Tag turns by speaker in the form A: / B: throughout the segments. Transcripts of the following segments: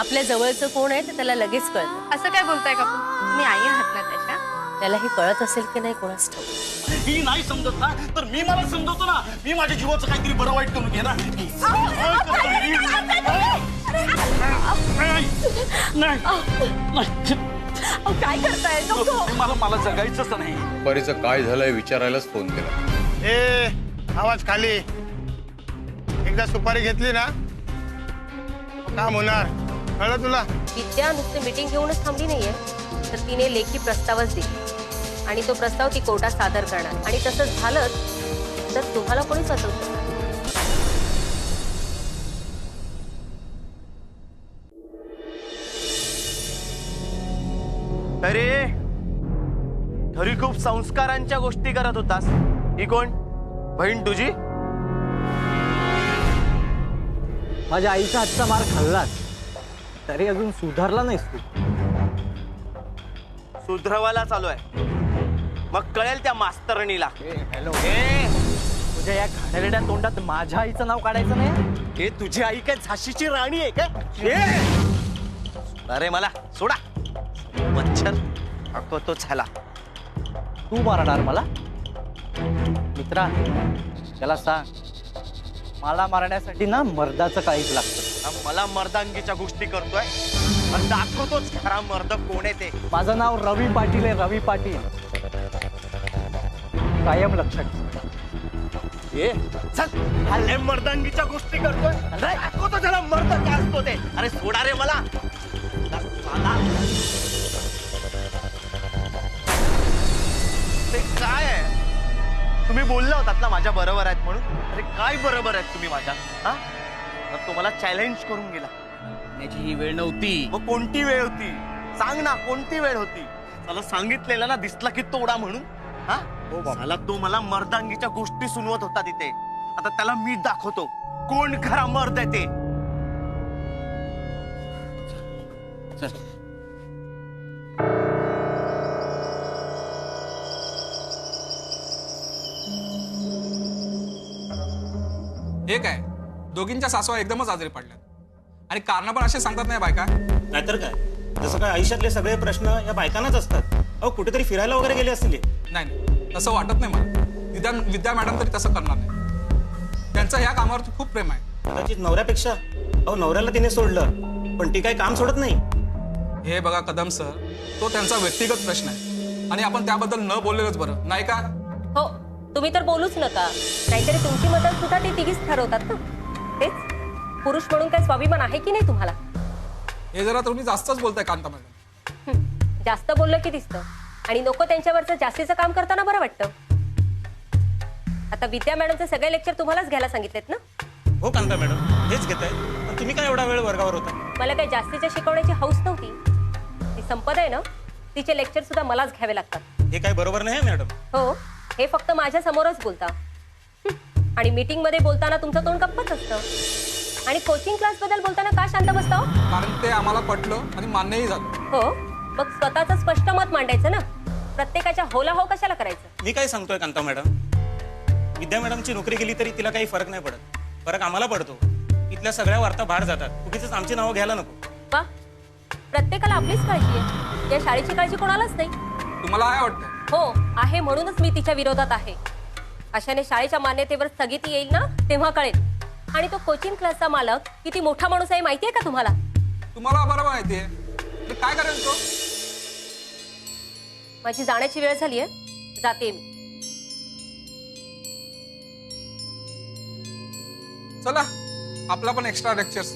A: आपल्या जवळचं कोण आहे ते त्याला लगेच कळतं.
B: असं काय बोलताय का तुम्ही आई आहात ना त्याच्या?
A: त्याला हे कळत असेल की नाही कोणास ठाऊक.
C: ही नाही समजत ना तर मी मला समजवतो ना. मी माझ्या जीवाचं काहीतरी बरं वाईट करून घे ना.
B: काय करताय?
C: मला जगायचंच नाही.
D: परीचं काय झालंय विचारायलाच फोन केला.
E: ए आवाज खाली. एकदा सुपारी घेतली ना काम होणार, कळलं तुला?
A: विद्या नुसते मीटिंग घेऊनच थांबली नाहीये, तर तिने लेखी प्रस्तावच दिली आणि तो प्रस्ताव ती कोर्टात सादर करणार. आणि तसंच झालंच तर तुम्हाला कोणी वाचवतं?
F: अरे घरी खूप संस्कारांच्या गोष्टी करत होतास. ही कोण? बहीण तुझी?
G: माझ्या आईचा हातचा मार खाल्लास तरी अजून सुधारला नाहीस तू.
F: सुधरवायला चालू आहे. मग कळेल त्या मास्तरणीला.
G: हॅलो, तुझ्या या घाणेरड्या तोंडात माझ्या आईचं नाव काढायचं नाही.
F: हे तुझी आई काय झाशीची राणी आहे का? अरे मला सोडा. मच्छर अडकवतो झाला.
G: तू मारणार मला? मित्रा त्याला सांग मला मारण्यासाठी ना मर्दाचं काहीच लागतं.
F: मला मर्दांगीच्या गोष्टी करतोय. दाखवतोच खरा मर्द कोण आहे ते.
G: माझं नाव रवी पाटील आहे. रवी पाटील. कायम लक्षात ठेव.
F: चल हल्ले मर्दांगीच्या गोष्टी करतोय. दाखवतो त्याला मर्द काय असतो ते. अरे सोडा रे मला. ते काय आहे? तुम्ही बोलला होतात ना माझ्या बरोबर आहेत म्हणून. अरे काय बरोबर आहेत तुम्ही माझ्या? हा तर तुम्हाला चॅलेंज करून गेला.
C: याची ही वेळ नव्हती.
F: मग कोणती वेळ होती? सांग ना कोणती वेळ होती? मला सांगितलेलं ना दिसला की तोडा म्हणून. हा मला तो मला मर्दांगीच्या गोष्टी सुनवत होता तिथे. आता त्याला मी दाखवतो कोण खरा मर्द आहे ते.
H: हे काय दोघींच्या सासवा एकदमच आजारी पडल्यात आणि कारण पण असे सांगतात नाही बायका.
I: नाहीतर काय, जसं काय आयुष्यातले सगळे प्रश्न या बायकांनाच असतात. अहो कुठेतरी फिरायला वगैरे गेले असतील.
H: नाही तसं वाटत नाही मला. विद्या मॅडम तरी तसं करणार नाही. त्यांचं ह्या कामावर खूप प्रेम आहे.
I: कदाचित नवऱ्यापेक्षा. अहो नवऱ्याला तिने सोडलं पण ती काही काम सोडत नाही.
H: हे बघा कदम सर, तो त्यांचा व्यक्तिगत प्रश्न आहे आणि आपण त्याबद्दल न बोललेलंच बरं नाही का?
A: हो, तुम्ही तर बोलूच नका. नाहीतरी तुमची मदत सुद्धा ते तिघीच ठरवतात ना. तेच पुरुष म्हणून काय स्वाभिमान आहे की नाही तुम्हाला?
H: हे जरा तुम्ही जास्तच बोलताय कांता मॅडम.
A: जास्त बोललं की दिसतं आणि नको त्यांच्यावरचं जास्तीचं काम करताना बरं वाटतं. आता विद्या मॅडमचे सगळे लेक्चर तुम्हालाच घ्यायला सांगितलेत ना?
I: हो कांता मॅडम हेच घेत आहे. पण तुम्ही काय एवढा वेळ वर्गावर होता?
A: मला काही जास्तीच्या शिकवण्याची हौस नव्हती. ती संपदा आहे ना, तिचे लेक्चर सुद्धा मलाच घ्यावे लागतात.
I: हे काय बरोबर नाही मॅडम.
A: हो, हे फक्त माझ्या समोरच बोलता आणि मीटिंग मध्ये बोलताना तुमचं तोंड गप्पच असतं आणि कोचिंग क्लास बद्दल बोलताना का शांत बसता?
H: कारण ते आम्हाला पटलं आणि मान्यही झालं.
A: हो, मग स्वतःचं स्पष्ट मत मांडायचं ना. प्रत्येकाच्या होला हो कशाला करायचं?
I: मी काय सांगतोय कांता मॅडम, विद्या मॅडमची नोकरी गेली तरी तिला काही फरक नाही पडत. फरक आम्हाला पडतो. इथल्या सगळ्या वार्ता बाहेर जातात. उगीच आमची नावं घ्यायला नको.
A: वा, प्रत्येकाला आपलीच काळजी आहे. या शाळेची काळजी कोणालाच नाही.
H: तुम्हाला काय वाटतं?
A: हो आहे, म्हणूनच मी तिच्या विरोधात आहे. अशाने शाळेच्या मान्यतेवर स्थगिती येईल ना तेव्हा कळेल. आणि तो कोचिंग क्लासचा मालक किती मोठा माणूस आहे माहितीये का तुम्हाला?
H: तुम्हाला बरोबर माहितीये. काय करेल तो?
A: माझी जाण्याची वेळ झाली आहे, जाते मी.
H: चला आपला पण एक्स्ट्रा लेक्चर्स.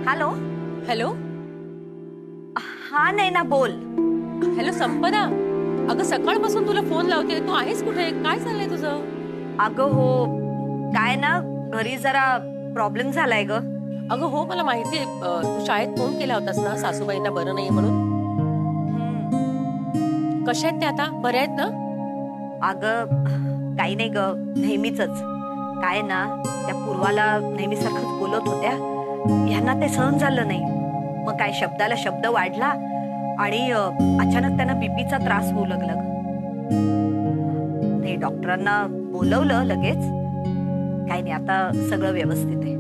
B: Hello
J: hello.
B: हा नैना बोल.
J: हॅलो संपदा, अगं सकाळपासून तुला फोन लावते. तू आहेस कुठे? काय चाललंय तुझं?
B: अगं हो, काय ना घरी जरा प्रॉब्लेम झालाय ग.
J: अगं हो मला माहितीये. तू शाळेत फोन केला होतास ना सासूबाईंना बरं नाही म्हणून. कशा आहेत ते आता? बऱ्या आहेत ना?
B: अगं काही नाही ग, नेहमीच काय ना, त्या पूर्वाला नेहमीसारखंच बोलत होत्या. यांना ते सहन झालं नाही. मग काय शब्दाला शब्द वाढला आणि अचानक त्यांना बीपीचा त्रास होऊ लागला. ते डॉक्टरांना बोलवलं लगेच. काही नाही, आता सगळं व्यवस्थित आहे.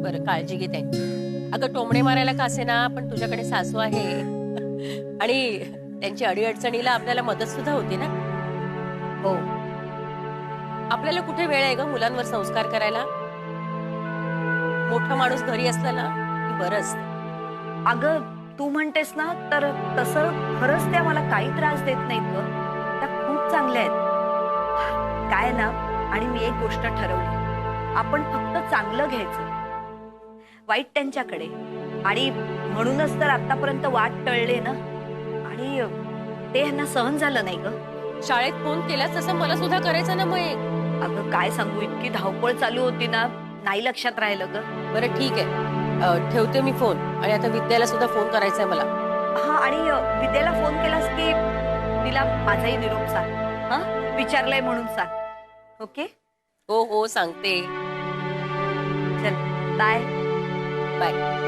J: बरं, काळजी घे त्यांची. अगं टोमणे मारायला का असेना, पण तुझ्याकडे सासू आहे आणि त्यांची अडीअडचणीला आपल्याला मदत सुद्धा होती ना.
B: हो,
J: आपल्याला कुठे वेळ आहे ग मुलांवर संस्कार करायला? मोठा माणूस घरी असला ना की बरं असतं.
B: अगं तू म्हणतेस ना, तर तसं खरंच त्या मला काही त्रास देत नाहीत ग. त्या खूप चांगल्या आहेत. काय ना, आणि मी एक गोष्ट ठरवली, आपण फक्त चांगलं घ्यायचं, वाईट त्यांच्याकडे. आणि म्हणूनच तर आतापर्यंत वाट टळले ना. आणि ते यांना सहन झालं नाही ग.
J: शाळेत फोन केलास तसं मला सुद्धा करायचं ना मग.
B: अगं काय सांगू, इतकी धावपळ चालू होती ना, नाही लक्षात राहिलं ग.
J: बरं ठीक आहे, ठेवते मी फोन. आणि आता विद्याला सुद्धा फोन करायचा आहे मला.
B: हा, आणि विद्याला फोन केलास की तिला माझाही निरोप सांग. हा, विचारलंय म्हणून सांग. ओके?
J: हो हो सांगते.
B: चल, बाय.
J: बाय.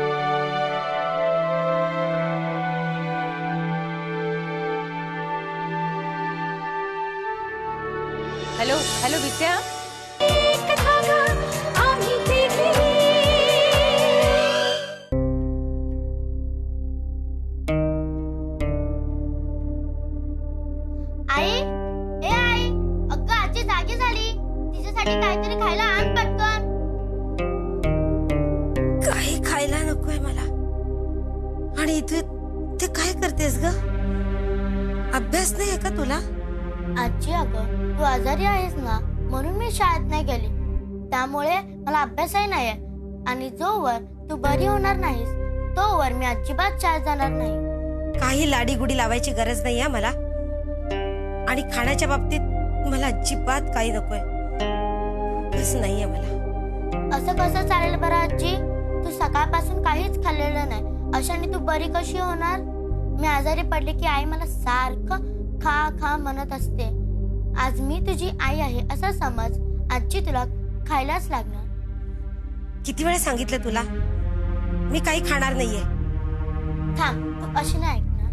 J: हॅलो हॅलो विद्या.
K: आई, ए आई, अगं आजी जागी झाली. तिच्यासाठी काहीतरी खायला आण पटकन.
L: काही खायला नकोय मला. आणि इथे ते काय करतेस ग? अभ्यास नाही आहे का तुला?
K: आजी अगं, तू आजारी आहेस ना, म्हणून मी शाळेत नाही गेली. त्यामुळे मला अभ्यासही नाहीये. आणि जोवर तू बरी होणार नाहीस तोवर मी अजिबात शाळेत जाणार नाही.
L: काही लाडीगुडी लावायची गरज नाही आहे मला. आणि खाण्याच्या बाबतीत मला अजिबात काही नकोय. भूकच नाहीये मला.
K: असं कसं चालेल बरं आजी? तू सकाळपासून काहीच खाल्लेलं नाही. अशाने तू बरी कशी होणार? मी आजारी पडले की आई मला सारखं खा खा म्हणत असते. आज मी तुझी आई आहे असं समज. आजी तुला खायलाच लागणार.
L: किती वेळा सांगितलं तुला, मी काही खाणार नाहीये.
K: थांब, तू अशी नाही ऐकणार.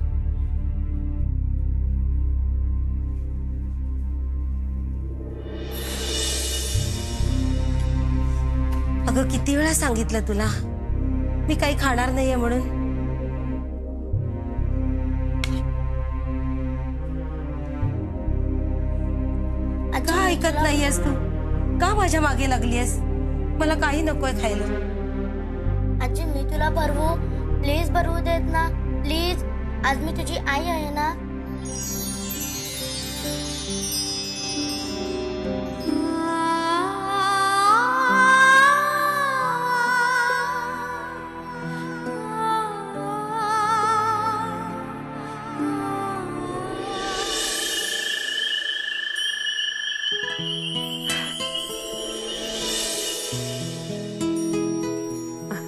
L: अगं किती वेळा सांगितलं तुला, मी काही खाणार नाहीये म्हणून. का ऐकत नाहीयेस तू? का माझ्या मागे लागलीयस? मला काही नकोय खायला.
K: आजी मी तुला भरवू? प्लीज भरवू देत ना, प्लीज. आज मी तुझी आई आहे ना.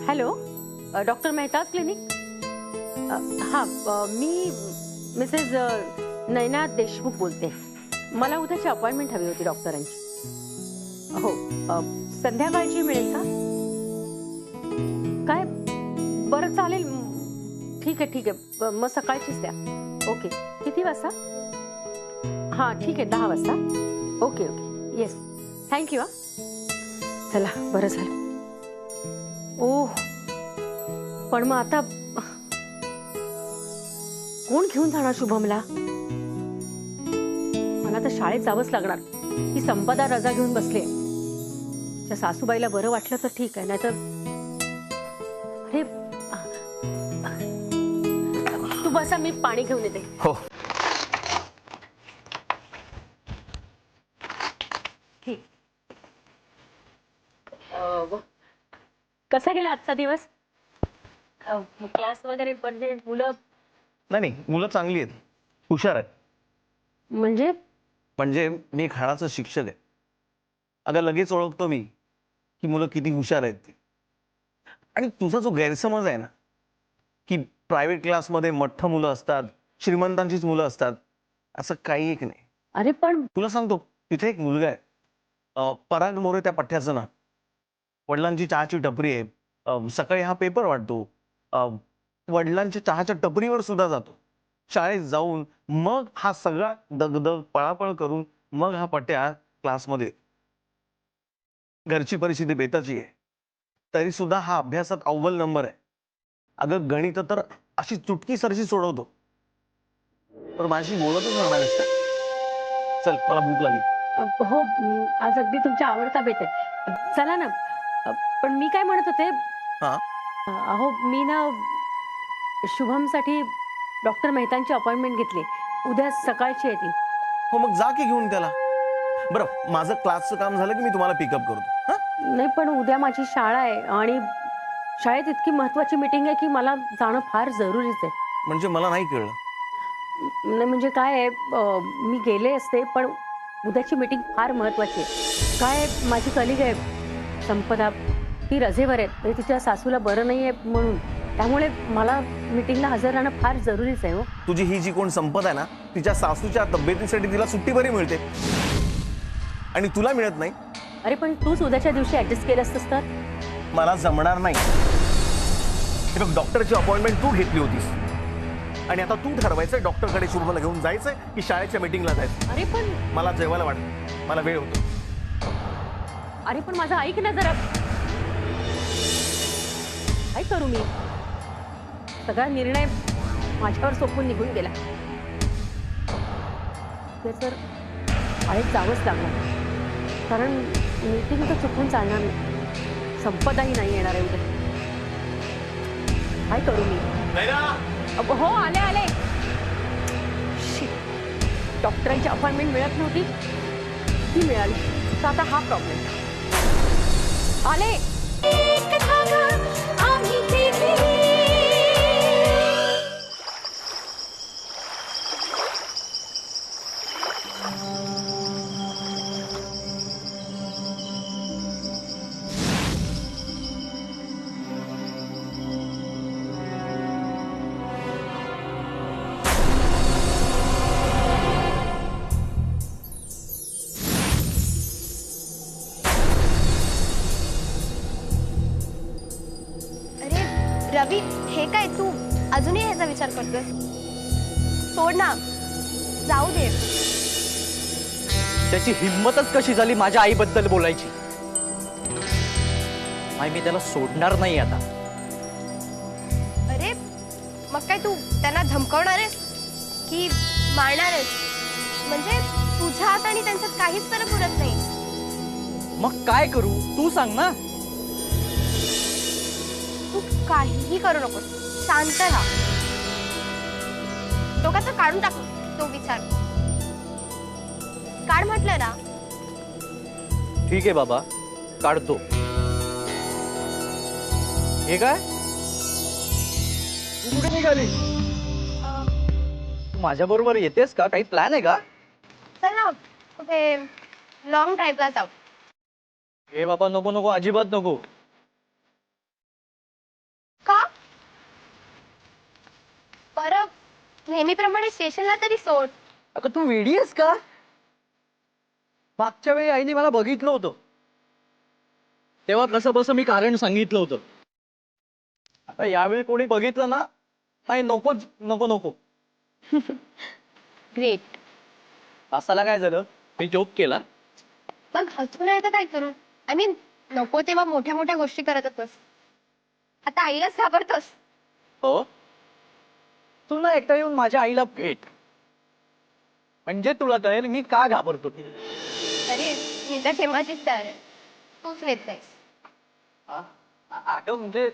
J: Hello, doctor Mehta clinic. हां, मी मिसेस नैना देशमुख बोलते. मला उद्याची अपॉइंटमेंट हवी होती डॉक्टरांची. हो, संध्याकाळची मिळेल का? काय? बरं चालेल, ठीक आहे ठीक आहे. मग सकाळचीच द्या. ओके, किती वाजता? हां ठीक आहे, 10 वाजता. Okay okay, yes, thank you. हां चला, बरं झालं. ओह, पण मग आता कोण घेऊन जाणार शुभमला? मला तर शाळेत जावंच लागणार. ही संपदा रजा घेऊन बसले. त्या सासूबाईला बरं वाटलं तर ठीक आहे, नाहीतर अरे तू बसा, मी पाणी घेऊन येते.
F: हो.
J: ठीक. कसा गेला आजचा दिवस? क्लास वगैरे म्हणजे मुलं?
F: नाही, मुलं चांगली आहेत, हुशार आहेत.
J: म्हणजे
F: मी एक हाडाचा शिक्षक आहे. अगं लगेच ओळखतो मी की मुलं किती हुशार आहेत ती. आणि तुझा जो गैरसमज आहे ना की प्रायव्हेट क्लासमध्ये मठ्ठ मुलं असतात, श्रीमंतांचीच मुलं असतात, असं काही एक नाही.
J: अरे पण
F: तुला सांगतो, तिथे एक मुलगा आहे, पराग मोरे त्या पठ्याचं ना. वडिलांची चहाची टपरी आहे. सकाळी हा पेपर वाटतो. वडिलांच्या चहाच्या टपरीवर सुद्धा जातो. शाळेत जाऊन मग हा सगळा दगदग पळापळ करून मग हा पट्ट्या क्लासमध्ये. घरची परिस्थिती बेताची आहे, तरी सुद्धा हा अभ्यासात अव्वल नंबर आहे. अगं गणित तर अशी चुटकी सरशी सोडवतो. पण माझी बोलतच नाही. चल, मला भूक लागली.
J: हो, आज अगदी तुमच्या आवडता बेत आहे. चला ना. पण मी काय म्हणत होते,
F: हा?
J: अहो मी ना शुभमसाठी डॉक्टर मेहतांची अपॉइंटमेंट घेतली. उद्या सकाळची आहे ती.
F: हो, मग जा की घेऊन त्याला. बरं, माझं क्लासचं काम झालं की मी तुम्हाला पिकअप करतो. हा?
J: नाही, पण उद्या माझी शाळा आहे आणि शाळेत इतकी महत्वाची मीटिंग आहे की मला जाणं फार जरुरीच आहे.
F: म्हणजे मला नाही कळलं.
J: नाही म्हणजे काय आहे, मी गेले असते पण उद्याची मीटिंग फार महत्वाची आहे. काय आहे, माझी कलिग आहे संपदा, ती रजेवर आहे. म्हणजे तिच्या सासूला बरं नाही आहे म्हणून. त्यामुळे मला मीटिंगला हजर राहणं फार जरुरीच आहे. हो,
F: तुझी ही जी कोण संपत आहे ना, तिच्या सासूच्या तब्येतीसाठी तिला सुट्टी बरी मिळते आणि तुला मिळत नाही.
J: अरे पण तूच उद्याच्या दिवशी ऍडजस्ट केलं असतंस तर.
F: मला जमणार नाही. हे बघ, डॉक्टरची अपॉइंटमेंट तू घेतली होतीस आणि आता तू ठरवायचं डॉक्टरकडे शुभमला घेऊन जायचंय की शाळेच्या मीटिंगला जायचं.
J: अरे पण
F: मला जेवायला वाटतं, मला वेळ होतो.
J: अरे पण माझं ऐक ना जरा. काय करू मी? सगळा निर्णय माझ्यावर सोपून निघून गेला. ते तर शाळेत जावंच लागणार, कारण मीटिंग तर चुकून चालणार नाही. संपदाही नाही येणार आहे उद्या. काय करू मी? हो, आले आले. शिट, डॉक्टरांची अपॉइंटमेंट मिळत नव्हती, ती मिळाली. तर आता हा प्रॉब्लेम. आले.
K: रवी, हे काय तू अजूनही ह्याचा विचार करतोय? सोड ना, जाऊ दे.
G: त्याची हिंमतच कशी झाली माझ्या आईबद्दल बोलायची. आई, मी त्याला सोडणार नाही आता.
K: अरे मग काय तू त्यांना धमकवणार आहेस की मारणार आहेस? म्हणजे तुझ्यात आणि त्यांच्यात काहीच फरक उरत नाही.
G: मग काय करू तू सांग ना.
K: तू काहीही करू नकोस, शांत राहा. डोक्यात काढून टाक तो विचार. काढ म्हटलं ना.
G: ठीक आहे बाबा, काढतो. हे काय, तू कुठे निघाली? तू माझ्या बरोबर येतेस का? काही प्लॅन आहे का?
K: चल ना, कुठे लॉंग ड्राईव्हला जाऊ.
G: हे बाबा, नको नको, अजिबात नको.
K: का? बरं, नेहमीप्रमाणे स्टेशनला तरी सोड.
G: अगं तू वेडी आहेस का? मागच्या वेळी आईने मला बघितलं होतं, तेव्हा कसं बसं मी कारण सांगितलं होतं. आता यावेळी कोणी बघितलं ना, नाही, नकोच, नको नको.
K: ग्रेट.
G: तासाला काय झालं, मी जोक केला.
K: मग हसू नाही तर काय करू? आय मीन, नको तेव्हा मोठ्या मोठ्या गोष्टी करत होतोस, आता आईलाच घाबरतोस.
G: हो, तू ना एकटा येऊन माझ्या आईला भेट, म्हणजे तुला कळेल मी का घाबरतो.
K: अरे मी तर केव्हाचीच तयार आहे, तूच येत नाहीस.
G: अगं म्हणजे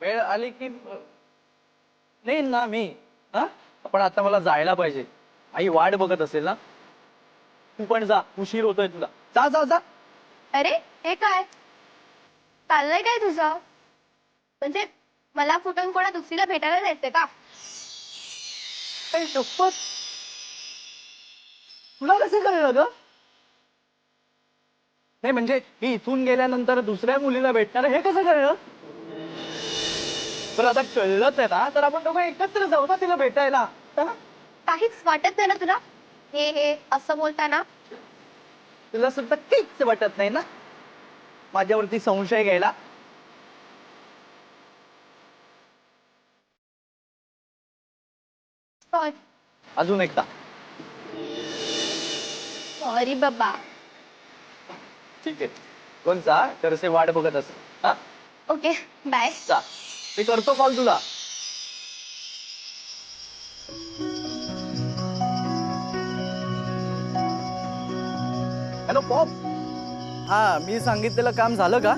G: वेळ आली की नाही ना मी. हा, पण आता मला जायला पाहिजे. आई वाट बघत असेल ना. तू पण जा, उशीर होतोय तुला. जा जा जा.
K: अरे हे काय चाललंय काय तुझं? म्हणजे मला फुटून कोणा दुसरीला भेटायला जायचंय का?
G: शपथ, तुला कसं कळलं ग? नाही म्हणजे मी इथून गेल्यानंतर दुसऱ्या मुलीला भेटणार हे कसं कळलं? तर आता कळलं तर ना, तर आपण दोघं एकत्र जाऊ ना तिला भेटायला.
K: काहीच वाटत नाही ना तुला? हे असं बोलता ना?
G: तुला सुद्धा काहीच वाटत नाही ना माझ्यावरती संशय घ्यायला? अजून एकदा.
K: सॉरी बाबा.
G: ठीक आहे, कोण जा करसे वाट बघत असेल. हा,
K: ओके बाय.
G: जा, मी करतो कॉल तुला. Hello pop. हा, मी सांगितलेलं काम झालं का?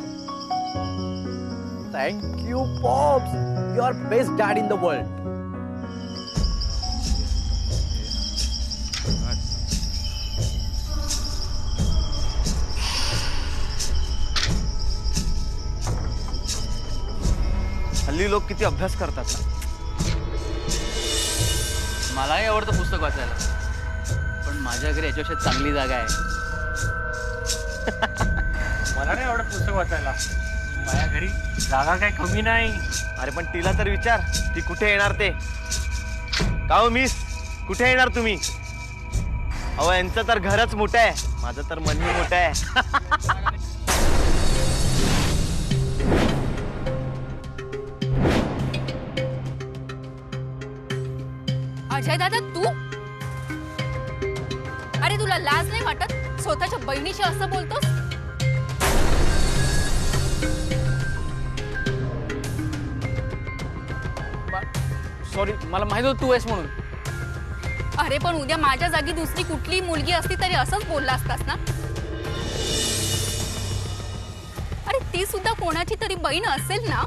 G: Thank you pops, you are best dad in the world.
F: हल्ली लोक किती अभ्यास करतात ना.
M: मलाही आवडतं पुस्तक वाचायला, पण माझ्या घरी याच्यापेक्षा चांगली जागा आहे.
I: मला नाही आवडत पुस्तक वाचायला, माझ्या घरी जागा काही कमी नाही.
F: अरे पण तिला तर विचार, ती कुठे येणार ते. का हो मिस, कुठे येणार तुम्ही? अहो यांचं तर घरच मोठं आहे, माझं तर मनही मोठं आहे.
N: अजय दादा तू? अरे तुला लाज नाही वाटत स्वतःच्या बहिणीशी असं बोलतोस?
M: सॉरी, मला माहित होतं तू आहेस म्हणून.
N: अरे पण उद्या माझ्या जागी दुसरी कुठली मुलगी असती तरी असंच बोलला असतास ना? अरे ती सुद्धा कोणाची तरी बहीण असेल ना?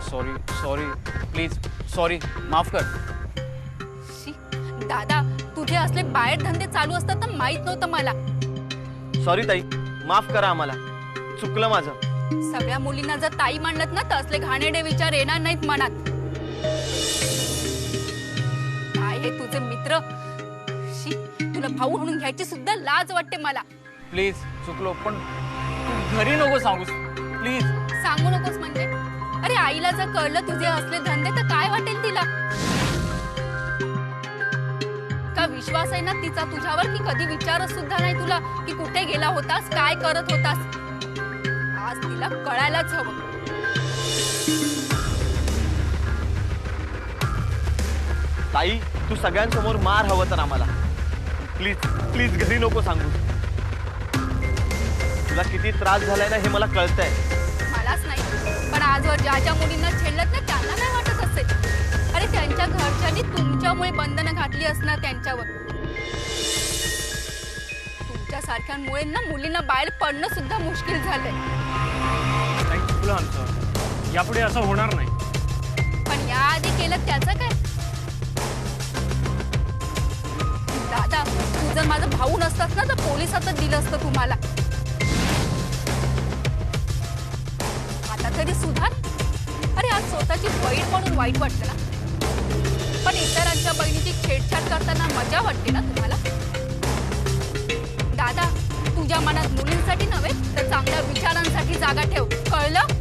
M: सॉरी सॉरी, प्लीज सॉरी, माफ कर.
N: शी, दादा तुझे असले बाहेर धंदे चालू असतात तर माहित नव्हतं मला.
F: सॉरी ताई, माफ करा आम्हाला, चुकलं माझं.
N: सगळ्या मुलींना जर ताई म्हणत ना तर असले घाणेरडे विचार येणार नाहीत मनात. काय हे तुझे मित्र? शी, तुला भाऊ म्हणून घ्यायची सुद्धा लाज वाटते मला.
M: प्लीज चुकलो, पण तू घरी नको सांगूस प्लीज.
N: सांगू नकोस म्हणजे? अरे आईला जर कळलं तुझे असले धंदे तर काय वाटेल तिला? का विश्वास आहे ना तिचा तुझ्यावर की कधी विचारच सुद्धा नाही तुला की कुठे गेला होतास, काय करत होतास? आज तिला कळायलाच हवं.
F: ताई, तू सगळ्यांसमोर मार हवं तर आम्हाला. प्लीज प्लीज घरी नको सांगू. तुला किती त्रास झालाय ना हे मला कळतंय.
N: मलाच नाही, पण आजवर ज्या ज्या मुलींना छेडलत ना त्यांना नाही वाटत असेल. अरे त्यांच्या घरच्यांनी तुमच्यामुळे बंधनं घातली असणार त्यांच्यावर. तुमच्या सारख्यांमुळे ना मुलींना बाहेर पडणं सुद्धा मुश्किल झालंय.
I: चुकलं आमचं, यापुढे असं होणार नाही.
N: पण याआधी केलं त्याचं काय? दादा तू जर माझा भाऊ नसतास ना तर पोलिसातच दिलं असतं तुम्हाला. आता तरी सुधार. अरे आज स्वतःची बहीण म्हणून वाईट वाटतं ना, पण इतरांच्या बहिणीची छेडछाड करताना मजा वाटते ना तुम्हाला? दादा तुझ्या मनात मुलींसाठी नव्हे तर चांगल्या विचारांसाठी जागा ठेव, कळलं?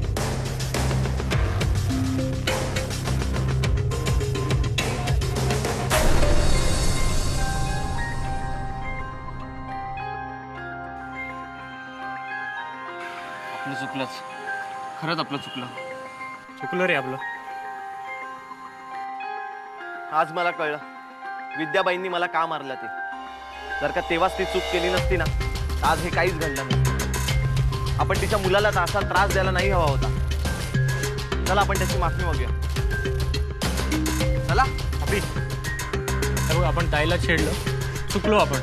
M: आपलं चुकलंच, खरंच आपलं चुकलं.
I: चुकलं रे आपलं.
F: आज मला कळलं विद्याबाईंनी मला का मारलं ते. जर का तेव्हाच ती चूक केली नसती ना तर आज हे काहीच घडलं नसतं. आपण तिच्या मुलाला असा त्रास द्यायला नाही हवा होता. चला आपण त्याची माफी मागूया. चला.
I: अभि, बघ आपण ताईला छेडलं, चुकलो आपण,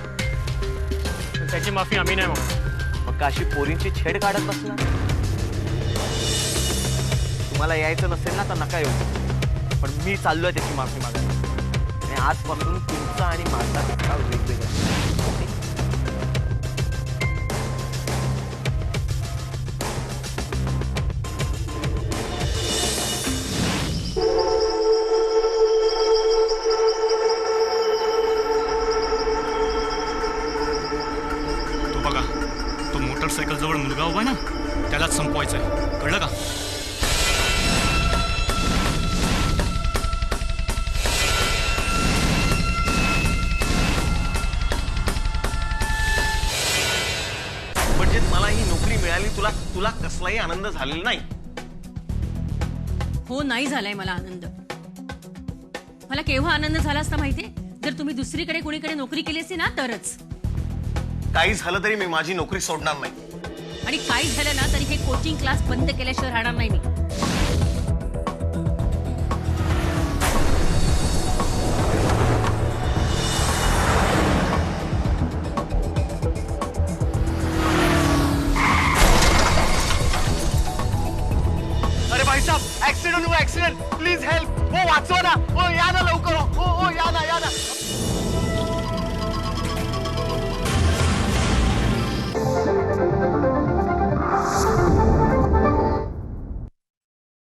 I: पण त्याची माफी आम्ही नाही मागणार.
F: मग का अशी पोरींची छेड काढत बसला? तुम्हाला यायचं नसेल ना तर नका येऊ, पण मी चाललोय त्याची माफी मागायला. आणि आजपासून तुमचा आणि माझा रस्ता वेगवेगळा.
C: तो बघा, तो मोटरसायकल जवळ मुलगा उभा ना, त्यालाच संपवायचंय, कळलं का?
F: तुला कसलाही आनंद झालेला नाही.
O: हो, नाही झालाय मला आनंद. मला केव्हा आनंद झाला असता माहितीये? जर तुम्ही दुसरीकडे कोणीकडे नोकरी केली असती ना तरच.
F: काही झालं तरी मी माझी नोकरी सोडणार नाही.
O: आणि काही झालं ना तरी हे कोचिंग क्लास बंद केल्याशिवाय राहणार नाही मी.
F: अरे भाई साहब, ऍक्सिडेंट हुआ, ऍक्सिडेंट. Please help. हो वाचवा ना. हो या ना लवकर. हो हो या ना.